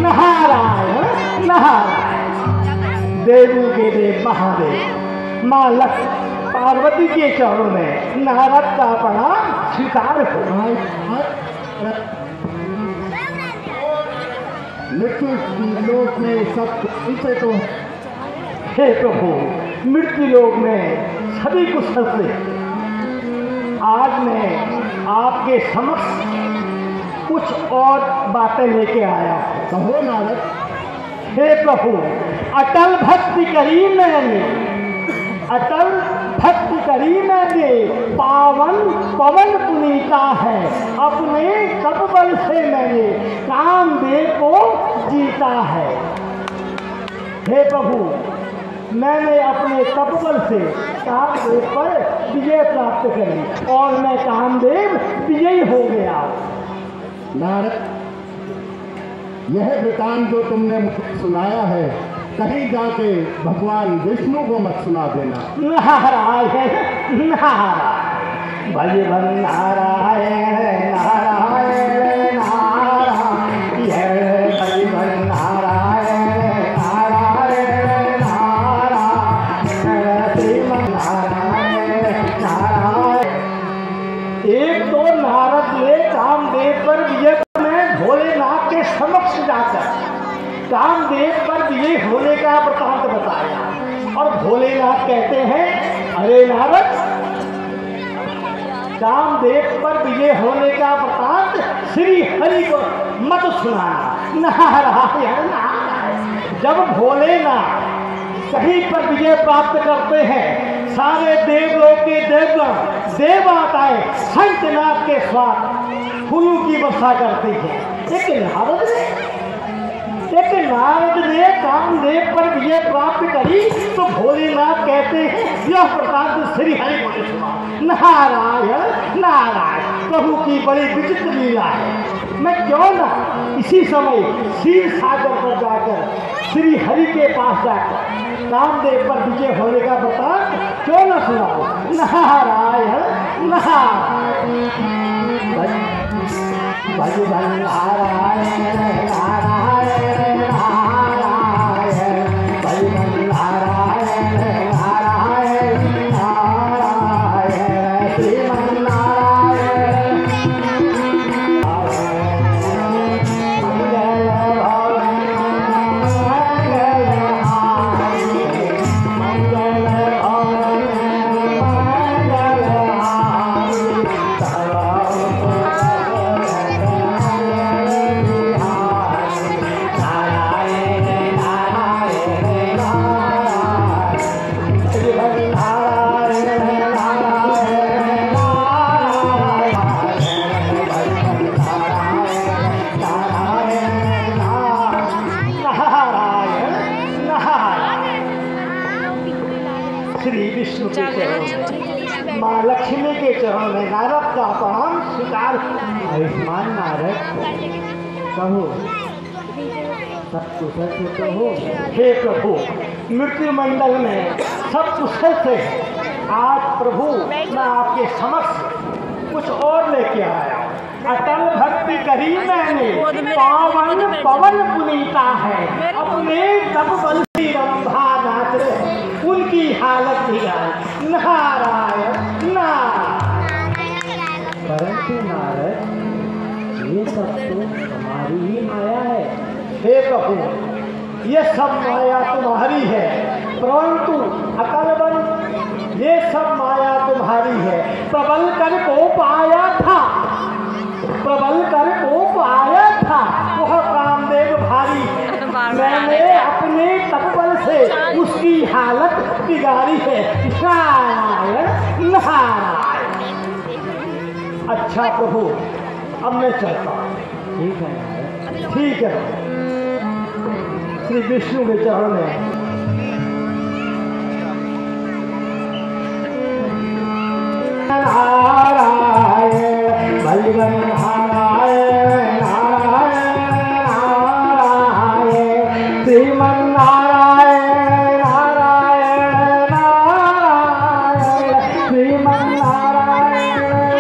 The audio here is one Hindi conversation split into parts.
नारायण नारायण। देवों के देव महादेव माँ लक्ष्मी पार्वती के चरणों में नारद का प्रणाम स्वीकार हो। मृत्यु लोक में सब उनसे तो हे प्रभु, मृत्यु लोक में सभी कुशल से आज मैं आपके समक्ष कुछ और बातें लेके आया हूँ। कहो नारद। हे प्रभु, अटल भक्ति करी मैंने, अटल भक्ति करी मैंने, पावन पवन पुनीता है, अपने तप बल से मैंने कामदेव को जीता है। हे प्रभु, मैंने अपने तप बल से कामदेव पर विजय प्राप्त करी और मैं कामदेव विजयी हो गया। नारद, यह वृतांत जो तुमने मुझे सुनाया है कहीं जाके भगवान विष्णु को मत सुना देना। नारायण नारायण भगवान नारायण नारायण नारायण भगवान नारायण नारायण नारायण श्रीमन नारायण नारायण। एक तो नारद ने कामदेव पर विजय में भोलेनाथ के समक्ष जाकर कामदेव पर विजय होने का वृतांत बताया और भोलेनाथ कहते हैं, अरे नारद, कामदेव पर विजय होने का वृतांत श्री हरि को मत सुनाना। नारायण नारायण। जब भोलेनाथ कहीं पर विजय प्राप्त करते हैं, सारे देवलोक के देवगण देवताएं शंखनाद के साथ फूलों की वर्षा करती है। एक नारद ने कामदेव पर विजय प्राप्त करी तो भोलेनाथ कहते हैं, यह वृतांत श्री हरि को सुना। नारायण नारायण। प्रभु की बड़ी विचित्र लीला है। मैं क्यों ना इसी समय क्षीर सागर पर जाकर श्री हरि के पास जाकर कामदेव पर विजय होने का वृतांत क्यों न सुनाओ। नारायण नारायण भगवान नारायण नारायण नारायण भगवान नारायण नारायण नारायण श्रीमन नारायण माँ लक्ष्मी के चरणों में नारद का प्रणाम स्वीकार। आयुष्मान नारद, कहो सब कुशल से कहो। हे प्रभु, मृत्यु मंडल में सब कुशल से। आज प्रभु मैं आपके समक्ष कुछ और लेके आया। अटल भक्ति करी मैंने, पावन पवन पुनीता है, अपने तप बल से रंभा नाच रहे, उनकी हालत बिगाड़ी। नारायण नारायण। परंतु नारद, ये सब तो हमारी ही माया है। हे प्रभु, ये सब माया तुम्हारी है, परंतु अकलबन ये सब माया तुम्हारी है। प्रबल कर को पाया था, प्रबल कर को पाया था, वह कामदेव भारी है। मैंने अपने तपबल से उसकी हालत बिगाड़ी है। नारायण नारायण। अच्छा प्रभु, अब मैं चलता हूँ। ठीक है, ठीक है। श्री विष्णु के चरण में नारायण भगवान नारायण नारायण नारायण श्रीमन नारायण नारायण नारायण श्रीमन नारायण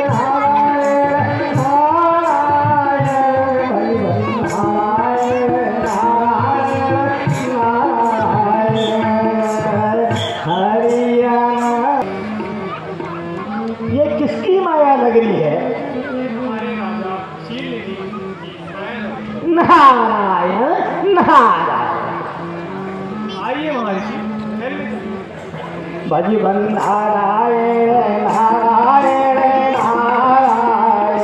ये किसकी माया नगरी है? हमारे राजा शीलनिधि की माया नगरी। नारायण नारायण। आइए महर्षि, भजबन नारायण नारायण नारायण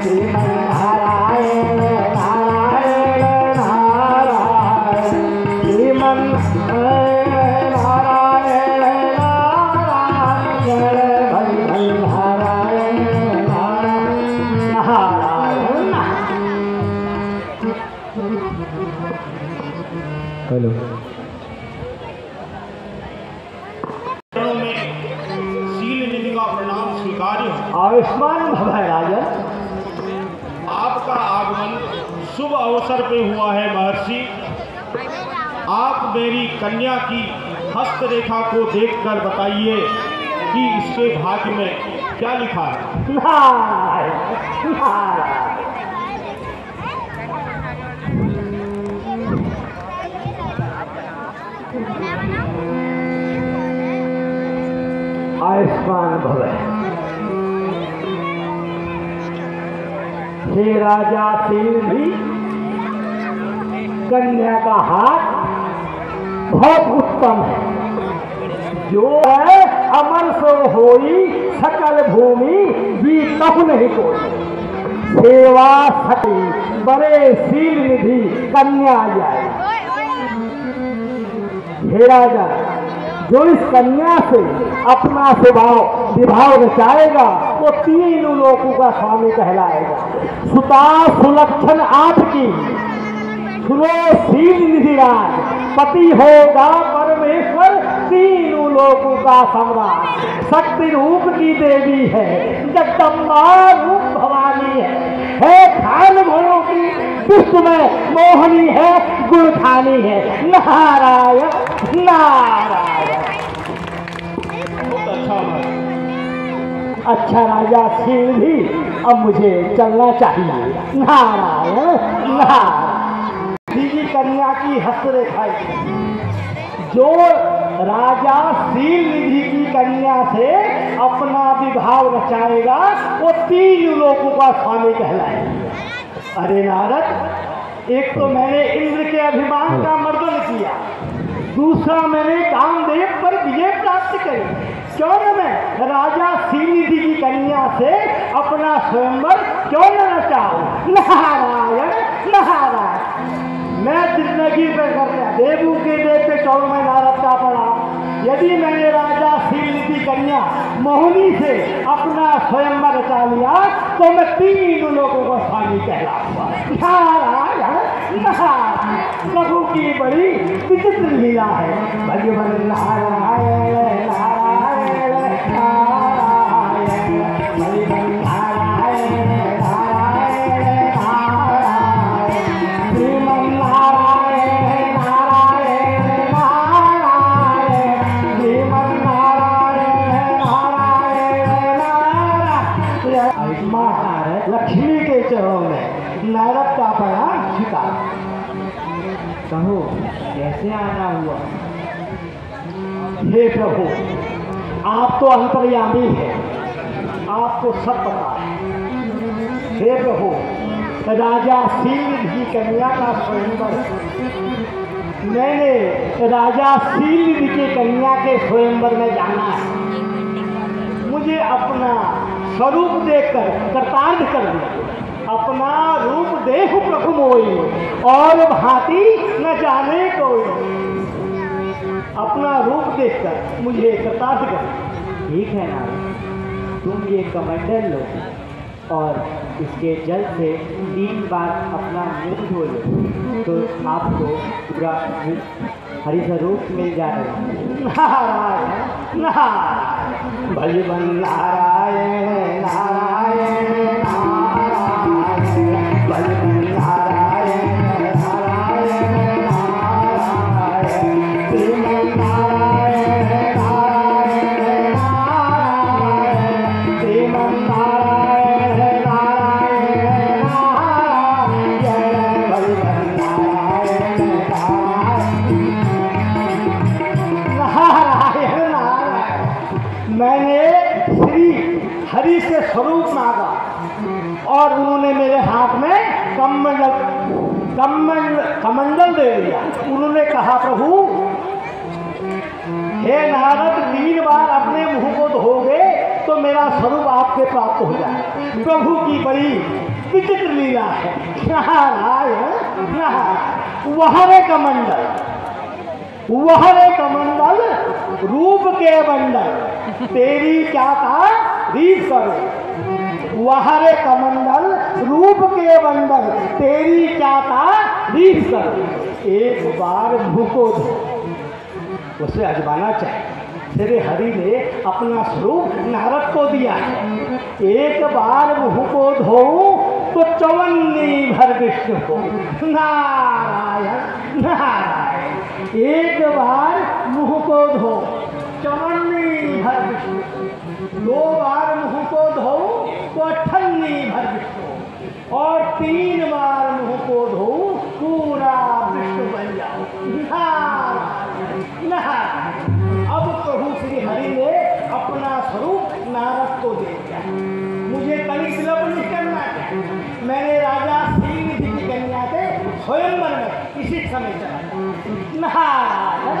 श्रीमन नारायण नारायण नारायण श्रीमन नारायण नारायण भजबन नारायण नारायण नारायण। हेलो। शीलनिधि का प्रणाम स्वीकार्य हो। आयुष्मान भव राजन। आपका आगमन शुभ अवसर पे हुआ है महर्षि। आप मेरी कन्या की हस्तरेखा को देखकर बताइए कि इसके भाग्य में क्या लिखा है। नारायण नारायण। आयुष्मान भव। हे राजा शीलनिधि, कन्या का हाथ बहुत उत्तम है। जो है अमर सो होई सकल भूमि बीतहु नहीं कोई। सेवा सती बड़े शीलनिधि कन्या जाए। हे राजा, जो इस कन्या से अपना विभाव रचाएगा वो तीनों लोगों का स्वामी कहलाएगा। सुता सुलक्षण आपकी शीलनिधि राज, पति होगा परमेश्वर तीनों लोगों का सम्राट। शक्ति रूप की देवी है, जगदम्बा रूप भवानी है खान घोड़ों की विश्व में मोहनी है, गुण खानी है। नारायण नारायण। बहुत अच्छा है। अच्छा राजा शीलनिधि, अब मुझे चलना चाहिए। नारायण नारायण। दीदी कन्या की हस्तरेखा। जो राजा शीलनिधि की कन्या से अपना विभाव रचाएगा वो तीन लोगों का स्वामी कहलाएगा। अरे नारद, एक तो मैंने इंद्र के अभिमान का मर्दन किया, दूसरा मैंने कामदेव पर विजय प्राप्त करी। क्यों न मैं राजा शीलनिधि की कन्या से अपना स्वयंवर क्यों न रचाऊं। नारायण नारायण। मैं जिंदगी पे करता देवों के देव पे चौड़ में नारद का पड़ा। यदि मैंने राजा शीलनिधि कन्या मोहिनी से अपना स्वयंवर रचा लिया तो मैं तीन लोगों को स्वामी कहलाऊंगा। नारायण नारायण। प्रभु की बड़ी विचित्र लीला है। भगवान नारायण नारायण नारायण भगवान नारायण नारायण नारायण श्रीमन नारायण नारायण नारायण श्रीमन नारायण नारायण नारायण। लक्ष्मी के चरणों में नारद का प्रणाम स्वीकार। कहो कैसे आना हुआ? हे प्रभु, आप तो अंतर्यामी हैं, आपको सब पता है। हे प्रभु, राजा शीलनिधि की कन्या का स्वयंवर, मैंने राजा शीलनिधि की कन्या के स्वयंवर में जाना है। मुझे अपना स्वरूप देखकर कृतार्थ कर दिया। अपना रूप देख प्रभु मोई और भांति न जाने कोई। अपना रूप देखकर मुझे कृतार्थ कर। ठीक है ना, तुम ये कमंडल लो और इसके जल से 3 बार अपना मुंह धो लो तो आपको पूरा हरि स्वरूप मिल जाएगा। नारायण नारायण भगवान नारायण नारायण नारायण भगवान नारायण नारायण नारायण श्रीमन नारायण नारायण नारायण श्रीमन नारायण नारायण नारायण भगवान नारायण नारायण नारायण। मैंने श्री हरि से स्वरूप मांगा और उन्होंने मेरे हाथ में कमंडल दे दिया। उन्होंने कहा, प्रभु हे नारद, 3 बार अपने मुंह को धोगे तो मेरा स्वरूप आपके प्राप्त हो जाए। प्रभु की बड़ी विचित्र लीला है। नारायण नारायण। वह रे कमंडल रूप के बंडल, तेरी क्या तारीफ करो। वह रे कमंडल रूप के बंडल, तेरी क्या तारीफ करो। एक बार मुंह को धो, उसे अजमाना चाहिए। तेरे हरि ने अपना स्वरूप नारद को दिया है। एक बार मुंह को धो तो 54 भर विष्णु को। नारायण नारायण। एक बार मुंह को धो 54 भर विष्णु, 2 बार मुंह को धो तो 58 भर विष्णु, और 3 बार मुंह को धो पूरा विष्णु बन जाओ। नारायण नारायण। अब प्रभु श्री हरि ने अपना स्वरूप नारद को दे दिया। मुझे कहीं विलंब नहीं करना चाहिए। मैंने राजा श्रीनिधि की कन्या के स्वयंवर में इसी समय चला। नारायण